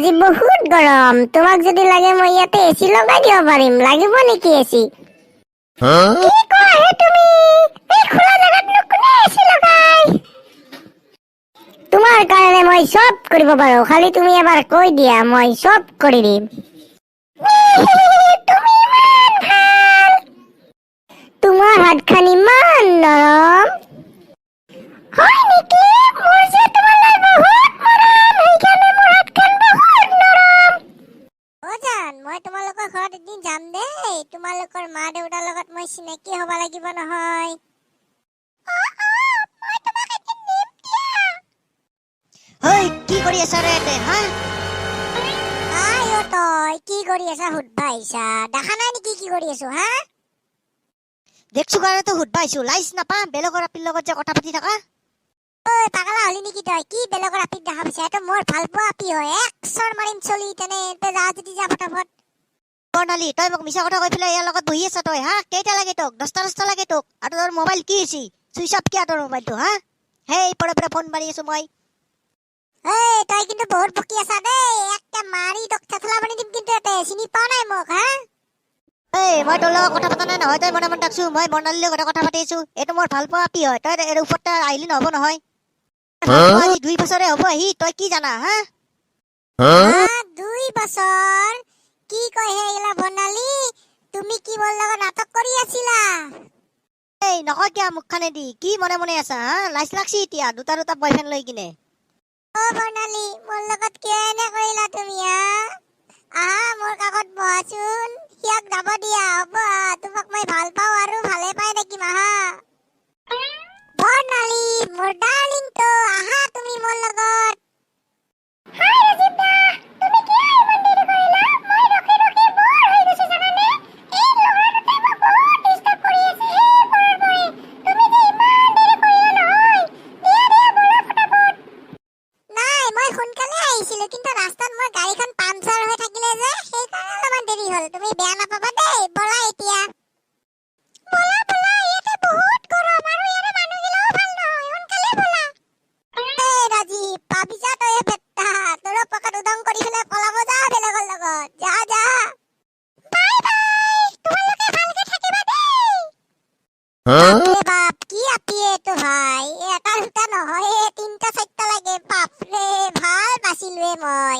আজি বহুত গৰম। তোমাক যদি লাগে মই ইয়াতে এচি লগাই দিব পাৰিম। লাগিব নেকি এচি? কি কোৱা হে তুমি? এই খোলা জাগাতনো কোনে এচি লগাই? তোমাৰ কাৰণে মই চব কৰিব পাৰো। খালি তুমি এবাৰ কৈ দিয়া, মই চব কৰি দিম। তুমি ইমান ভাল। তোমাৰ হাতখন ইমান নৰম। হয় নেকি? মোৰ যে তোমালৈ বহুত মৰম, সেইকাৰণে মোৰ হাতখন বহুত নৰম। জান, মই তোমালোকৰ ঘৰত এদিন যাম দেই। তোমালোকৰ মা দেউতাৰ লগত মই চিনাকি হ'ব লাগিব নহয়। মই তোমাক এদিন নিম দিয়া। হেই, কি কৰি আছা ৰে এতে, হা? তই কি কৰি আছা সুধবা আহিছা? দেখা নাই নেকি কি কৰি আছো, হা? দেখছো কাৰণেতো সুধবা আহিছো। লাইচ নাপা বেলেগৰ আপিৰ লগত যে কথা পাতি থাকা। ঐ পাগলা হলি নেকি তই? কি বেলেগৰ আপিত দেখা পাইছা? এইটো মোৰ ভাল পোৱা আপি হয়। এক চৰ মাৰিম চলি তেনে যা যদি যা ফটাফট। বৰ্ণালী, তই মোক মিছা কথা কৈ পেলাই ইয়াৰ লগত বহি আছা তই, হা? কেইটা লাগে তোক? 10টা লাগে তোক? আৰু তোৰ মোবাইল কি হৈছে? চুইচ অফ কিয় তোৰ মোবাইলটো, হা? হেই পৰে ফোন মাৰি আছো মই। তই কিন্তু বহুত বকি আছা দেই। একটা মাৰি তোক থেথলা মাৰি দিম কিন্তু এতে। চিনি পোৱা নাই মোক, হা? মই তোৰ লগত কথা পতা নাই নহয়, তই মনে মনে থাকছো। মই বৰ্ণালীৰ লগত কথা পাতি আছো। এইটো মোৰ ভাল পোৱা আপি হয়। তই এৰ ওপৰত আহিলি নহব নহয়। আজি 2 বছৰে হ'ব আহি, তই কি জানা, হা? 2 বছৰ? কি কয় হে এলা বৰ্ণালী? তুমি কি মোৰ লগত নাটক কৰি আছিলা? নকয় কিয় মুখখানেদি? কি মনে মনে আছা, হা? লাজ লাগছি এতিয়া দুটা বয়ফ্ৰেণ্ড লৈ কিনে। বৰ্ণালী, মোৰ লগত কিয় এনে কৰিলা তুমি, হা? মোৰ কাষত বহাচোন। সিয়াক যাব দিয়া, হ'ব? তোমাক মই ভাল পাওঁ আৰু ভালে পাই থাকিম, আহা। বৰ্ণালী, মোৰ ডাৰ্লিংটো, আহা তুমি মোৰ লগত। হাই ৰাজীৱ দা, তুমি কিয় ইমান দেৰি কৰিলা? মই ৰখি ৰখি বৰ হৈ গৈছো জানানে? এই ল'ৰাটোতে মোক বহুত ডিস্টাৰ্ব কৰি আছে হে পৰৰ পৰে। তুমি যে ইমান দেৰি কৰিলা নহয়। দিয়া বলা ফটাফট। নাই, মই সোনকালে আহিছিলো, কিন্তু ৰাস্তাত মোৰ গাড়ীখন পামচাৰ হৈ থাকিলে যে, সেইকাৰণে অলপমান দেৰি হ'ল। তুমি বেয়া নাপাবা দেই। বলা এতিয়া। বলা, ইয়াতে বহুত গৰম আৰু ইয়াৰে মানুহগিলাও ভাল নহয়। সোনকালে বলা। ৰাজীৱ, পাবি যা তই বেটা। তোৰ পকেট উদং কৰি পেলাই পলাব যা বেলেগৰ লগত। যা। Bye bye. তোমালোকে ভালকে থাকিবা দেই। বাপৰে বাপ, কি আপিয়ে এইটো ভাই। এটা দুটা নহয়, 3টা 4টা লাগে। বাপৰে, ভাল বাচিলোৱে মই।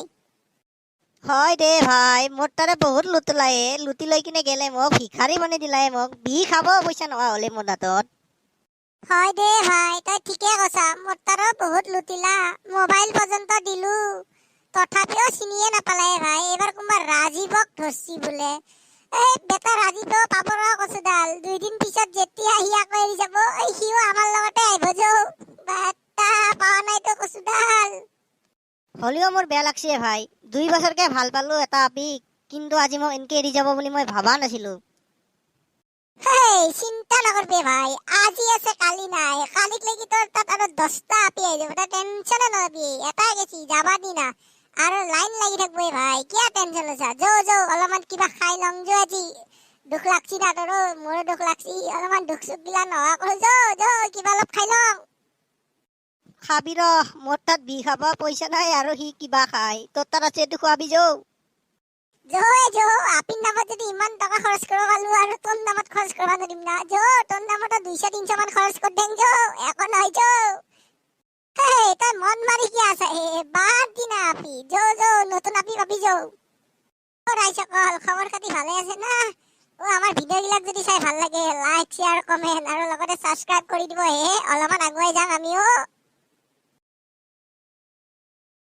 হয় দে ভাই, মোৰ তাৰে বহুত লুটলায়ে। লুটি লৈ কিনে গেলে মোক ভিখাৰী বনাই দিলায়ে মোক। বিহি খাব পইচা নোহোৱা হলে মোৰ হাতত। হয় দে ভাই, তই ঠিকে কৈছা। মোৰ তাৰো বহুত লুটিলা। মোবাইল পৰ্যন্ত দিলো, তথাপিও চিনিয়ে নাপালে ভাই। এইবাৰ কোনোবা ৰাজীৱক ধৰছি বোলে। এই বেটা ৰাজীৱেও পাব ৰ কচুডাল। 2 দিন পিছত যেতিয়া সি আকৌ এৰি যাব, সিও আমাৰ লগতে আহিব যৌ। বেটা পাৱা নাইতো কচুডাল। হলেও মোৰ বেয়া লাগছে ভাই। 2 বছৰকে ভাল পালো এটা আপিক, কিন্তু আজি মোক এনকে এৰি যাব বুলি মই ভাবা নাছিলো। চিন্তা নকৰবি ভাই, আজি আছে কালি নাই। কালিক লাগি তোৰ তাত আৰু 10টা আপি আহি যাব। তই টেনচনে নলবি। এটাই গেছি যাবা দিনা আৰু লাইন লাগি থাকবই ভাই। কিয় টেনচন লৈছা? যৌ অলপমান কিবা খাই লং যৌ আজি। দুখ লাগছি না তোৰো? মোৰো দুখ লাগছি। অলপমান দুখ চুখ গিলা নোহোৱা কৰো যৌ কিবা অলপ খাই লং। খাবি ৰ, মোৰ তাত বিহ খাব পইচা নাই আৰু সি কিবা খাই। তোৰ তাত আছে এইটো খুৱাবি যৌ। যৌ আপিৰ নামত যদি ইমান টকা খৰচ কৰিব পালো আৰু তোৰ নামত খৰচ কৰিব নোৱাৰিম না? তোৰ নামতো 200-300 মান খৰচ কৰি দেং একো নহয় তই মন মাৰি কি আছা বাদ দিনা আপি। যৌ নতুন আপি পাবি যৌ। ৰাইজসকল, খবৰ খাতি ভালে আছে না? আমাৰ ভিডিঅ' বিলাক যদি চাই ভাল লাগে, লাইক শ্বেয়াৰ কমেন্ট আৰু লগতে সাবস্ক্ৰাইব কৰি দিব অলপমান আগুৱাই যাম আমিও।